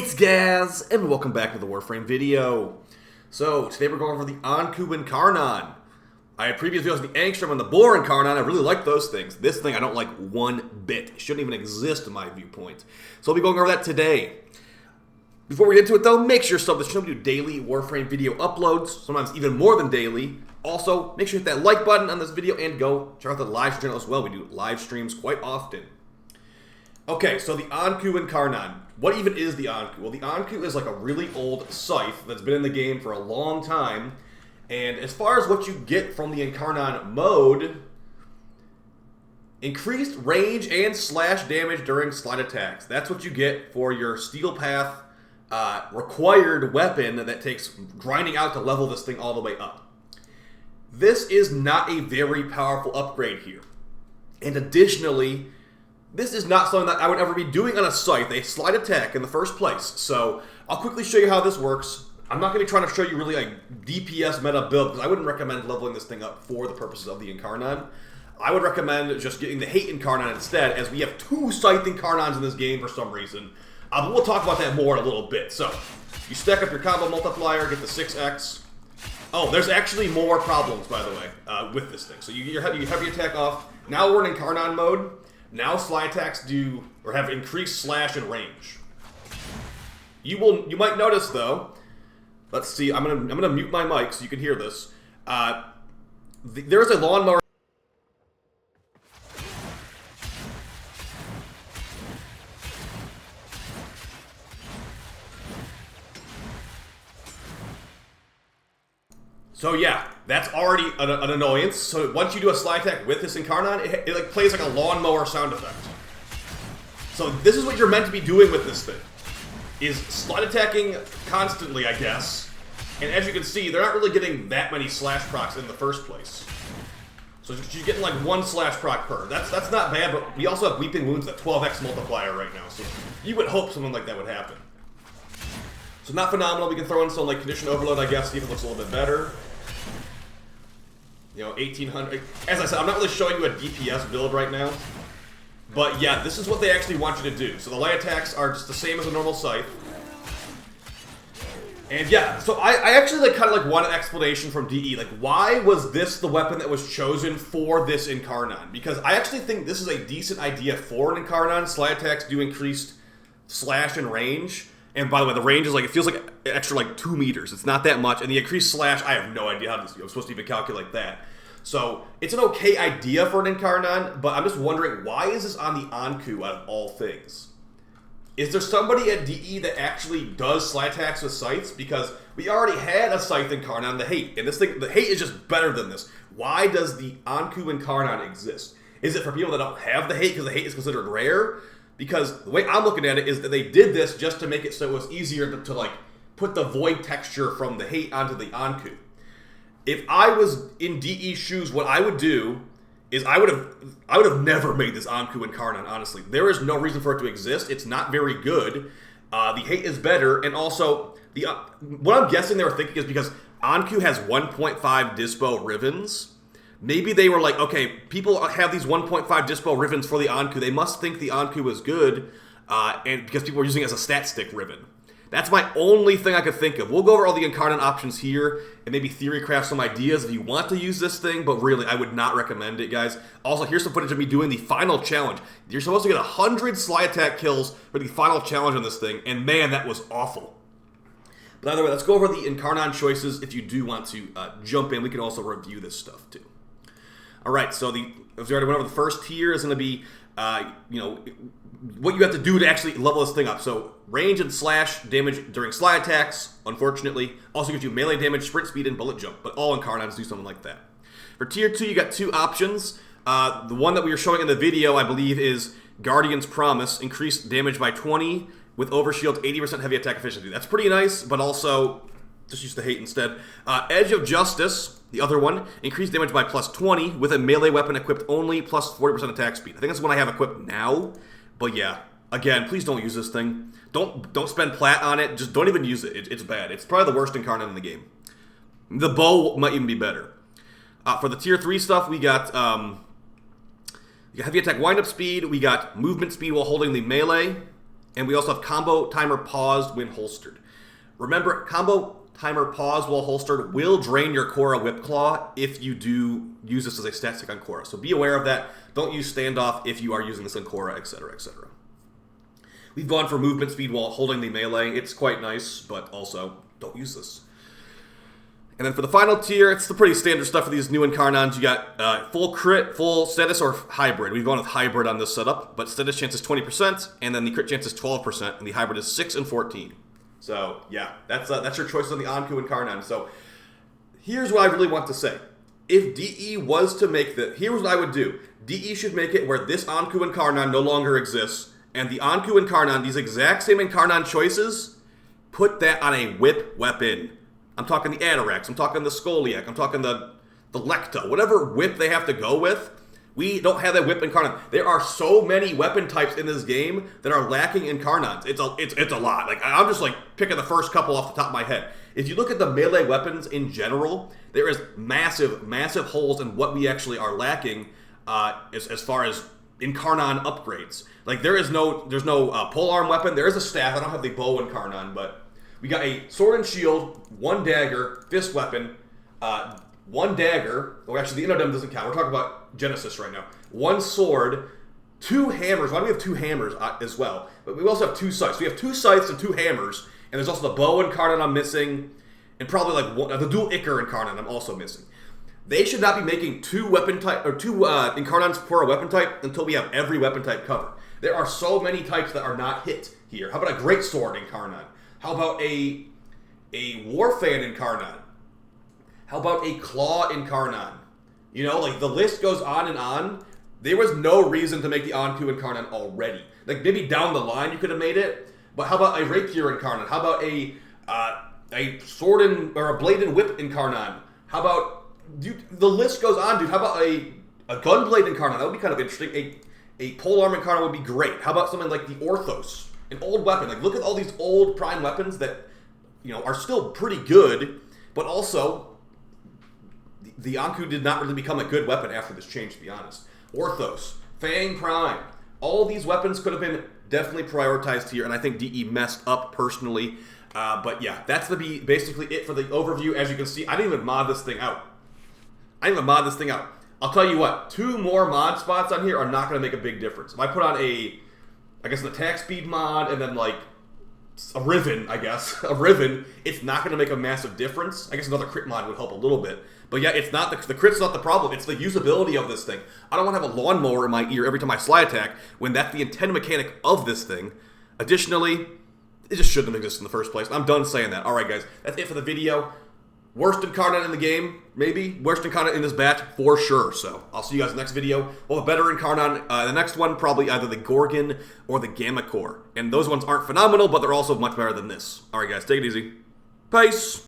It's Gaz, and welcome back to the Warframe video. So, today we're going over the Anku Incarnon. I had previous videos of the Angstrom and the Boar Incarnon. I really like those things. This thing I don't like one bit. It shouldn't even exist in my viewpoint. So, I'll be going over that today. Before we get into it though, make sure you're subbed to the channel. We do daily Warframe video uploads, sometimes even more than daily. Also, make sure you hit that like button on this video and go check out the live stream channel as well. We do live streams quite often. Okay, so the Anku Incarnon. What even is the Anku? Well, the Anku is like a really old scythe that's been in the game for a long time. And as far as what you get from the Incarnon mode, increased range and slash damage during slide attacks. That's what you get for your Steel Path required weapon that takes grinding out to level this thing all the way up. This is not a very powerful upgrade here. And additionally, this is not something that I would ever be doing on a scythe, a slide attack in the first place. So I'll quickly show you how this works. I'm not going to be trying to show you really a DPS meta build, because I wouldn't recommend leveling this thing up for the purposes of the Incarnon. I would recommend just getting the Hate Incarnon instead, as we have two Scythe Incarnons in this game for some reason. But we'll talk about that more in a little bit. So, you stack up your combo multiplier, get the 6x. Oh, there's actually more problems, by the way, with this thing. So you have your heavy attack off. Now we're in Incarnon mode. Now slide attacks do, or have increased slash and range. You might notice though, let's see, I'm gonna mute my mic so you can hear this. There's a lawnmower. So yeah, that's already an annoyance. So once you do a slide attack with this Incarnon, it like plays like a lawnmower sound effect. So this is what you're meant to be doing with this thing, is slide attacking constantly, I guess. And as you can see, they're not really getting that many slash procs in the first place. So you're getting like one slash proc per. That's not bad, but we also have Weeping Wounds at 12x multiplier right now. So you would hope something like that would happen. So not phenomenal. We can throw in some like Condition Overload, I guess, see if it looks a little bit better. You know, 1800. As I said, I'm not really showing you a DPS build right now. But yeah, this is what they actually want you to do. So the light attacks are just the same as a normal scythe. And yeah, so I actually kind of want an explanation from DE. Like, why was this the weapon that was chosen for this Incarnon? Because I actually think this is a decent idea for an Incarnon. Slide attacks do increased slash and range. And by the way, the range is like, it feels like an extra like 2 meters. It's not that much. And the increased slash, I have no idea how I'm supposed to even calculate that. So it's an okay idea for an Incarnon, but I'm just wondering, why is this on the Anku out of all things? Is there somebody at DE that actually does slide attacks with scythes? Because we already had a scythe Incarnon, the Hate, and this thing, the Hate is just better than this. Why does the Anku Incarnon exist? Is it for people that don't have the Hate because the Hate is considered rare? Because the way I'm looking at it is that they did this just to make it so it was easier to like put the void texture from the Hate onto the Anku. If I was in DE's shoes, what I would do is I would have never made this Anku Incarnon, honestly. There is no reason for it to exist. It's not very good. The Hate is better, and also what I'm guessing they were thinking is because Anku has 1.5 dispo rivens. Maybe they were like, okay, people have these 1.5 dispo rivens for the Anku. They must think the Anku is good, and because people are using it as a stat stick riven. That's my only thing I could think of. We'll go over all the Incarnon options here, and maybe theory craft some ideas if you want to use this thing, but really, I would not recommend it, guys. Also, here's some footage of me doing the final challenge. You're supposed to get 100 slide attack kills for the final challenge on this thing, and man, that was awful. But either way, let's go over the Incarnon choices. If you do want to jump in, we can also review this stuff, too. Alright, so as we already went over, the first tier is going to be, what you have to do to actually level this thing up. So, range and slash damage during slide attacks, unfortunately. Also gives you melee damage, sprint speed, and bullet jump. But all Incarnons do something like that. For tier 2, you got 2 options. The one that we were showing in the video, I believe, is Guardian's Promise. Increased damage by 20 with overshield, 80% heavy attack efficiency. That's pretty nice, but also just use the Hate instead. Edge of Justice, the other one, increased damage by plus 20 with a melee weapon equipped only, plus 40% attack speed. I think that's the one I have equipped now. But yeah, again, please don't use this thing. Don't spend plat on it. Just don't even use it. It's bad. It's probably the worst Incarnon in the game. The bow might even be better. For the tier 3 stuff, we got heavy attack wind-up speed. We got movement speed while holding the melee. And we also have combo timer paused when holstered. Remember, combo timer paused while holstered will drain your Korra Whip Claw if you do use this as a stat stick on Korra. So be aware of that. Don't use standoff if you are using this on Korra, etc., etc. We've gone for movement speed while holding the melee. It's quite nice, but also don't use this. And then for the final tier, it's the pretty standard stuff for these new Incarnons. You got full crit, full status, or hybrid. We've gone with hybrid on this setup, but status chance is 20%, and then the crit chance is 12%, and the hybrid is 6 and 14. So, yeah, that's your choice on the Anku Incarnon. So, here's what I really want to say. If DE was to make here's what I would do. DE should make it where this Anku Incarnon no longer exists, and the Anku Incarnon, these exact same Incarnon choices, put that on a whip weapon. I'm talking the Atarax, I'm talking the Skoliak, I'm talking the Lecta, whatever whip they have to go with. We don't have that whip Incarnon. There are so many weapon types in this game that are lacking Incarnons. It's a lot. Like, I'm just like picking the first couple off the top of my head. If you look at the melee weapons in general, there is massive, massive holes in what we actually are lacking as far as Incarnon upgrades. Like, there's no polearm weapon. There is a staff. I don't have the bow Incarnon, but we got a sword and shield, 1 dagger, fist weapon, 1 dagger. Oh, actually, the Inodem doesn't count. We're talking about Genesis right now. 1 sword, 2 hammers. Why do we have 2 hammers as well? But we also have 2 scythes. We have 2 scythes and 2 hammers, and there's also the bow Incarnon I'm missing, and probably like the dual Icar Incarnon I'm also missing. They should not be making 2 weapon type or 2 Incarnons for a weapon type until we have every weapon type covered. There are so many types that are not hit here. How about a great sword Incarnon? How about a Warfan Incarnon? How about a Claw Incarnon? You know, like, the list goes on and on. There was no reason to make the Anku Incarnon already. Like, maybe down the line you could have made it, but how about a Rapier Incarnon? How about a sword or a blade and whip Incarnon? How about, dude, the list goes on, dude. How about a Gunblade Incarnon? That would be kind of interesting. A polearm Incarnon would be great. How about something like the Orthos? An old weapon. Like, look at all these old prime weapons that, you know, are still pretty good, but also the Anku did not really become a good weapon after this change, to be honest. Orthos, Fang Prime, all these weapons could have been definitely prioritized here, and I think DE messed up personally. But yeah, that's basically it for the overview. As you can see, I didn't even mod this thing out. I'll tell you what, 2 more mod spots on here are not going to make a big difference. If I put on I guess an attack speed mod, and then like a riven, it's not going to make a massive difference. I guess another crit mod would help a little bit. But yeah, it's not the crit's not the problem. It's the usability of this thing. I don't want to have a lawnmower in my ear every time I slide attack when that's the intended mechanic of this thing. Additionally, it just shouldn't have existed in the first place. I'm done saying that. Alright guys, that's it for the video. Worst Incarnon in the game, maybe. Worst Incarnon in this batch, for sure. So, I'll see you guys in the next video. We'll have a better Incarnon. The next one, probably either the Gorgon or the Gamma Core. And those ones aren't phenomenal, but they're also much better than this. Alright guys, take it easy. Peace!